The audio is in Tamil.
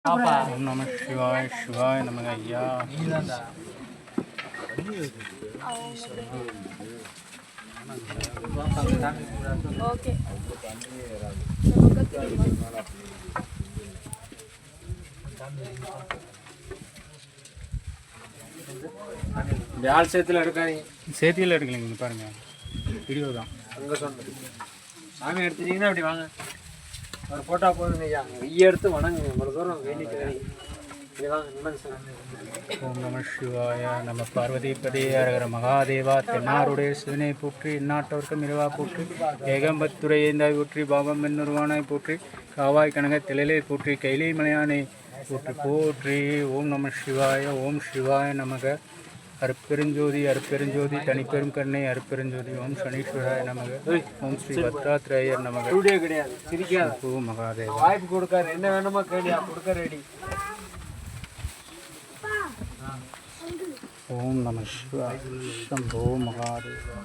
ஓம் நம சிவாய சிவாய நமக ஐயா. ஓகே ஆள் சேர்த்துல எடுக்காதீங்க, சேத்தியில் எடுக்கலைங்க பாருங்க, வீடியோ தான். அங்கே சொன்னது சாமி எடுத்துட்டீங்கன்னா அப்படி வாங்க, ஒரு ஃபோட்டோ போடுங்க ஐயா. வெய்ய எடுத்து வணங்குங்க, ஒரு தூரம் வேண்டிட்டு இப்படி வாங்க. நிம்மதி சாமி. ஓம் நம சிவாய நம பார்வதிபதே அரகர மகாதேவா. தென்னாருடைய சிவனை போற்றி, இந்நாட்டவர்க்கும் இரவா போற்றி, ஏகம்பத்துரை ஏந்தாய் போற்றி, பாபம் மென்னுருவானாய் போற்றி, காவாய் கனக திளையிலே போற்றி, கைலை மலையானை போற்றி போற்றி. ஓம் நம சிவாய. ஓம் சிவாய நமக. அருப்பெருஞ்சோதி அருப்பெருஞ்சோதி தனிப்பெரும் கண்ணை அருப்பெருஞ்சோதி. ஓம் சனீஸ்வராய நமக. ஓம் ஸ்ரீ பத்ராத்ரேயர் நமக. ஸ்டூடியோ கிடையாது, சிரிக்காத. ஓ மகாதேவா. வாய்ப்பு கொடுக்காரு, என்ன வேணுமோ கேடியா, கொடுக்க ரெடி. ஓம் நம சிவாய. சம்போ மகாதேவா.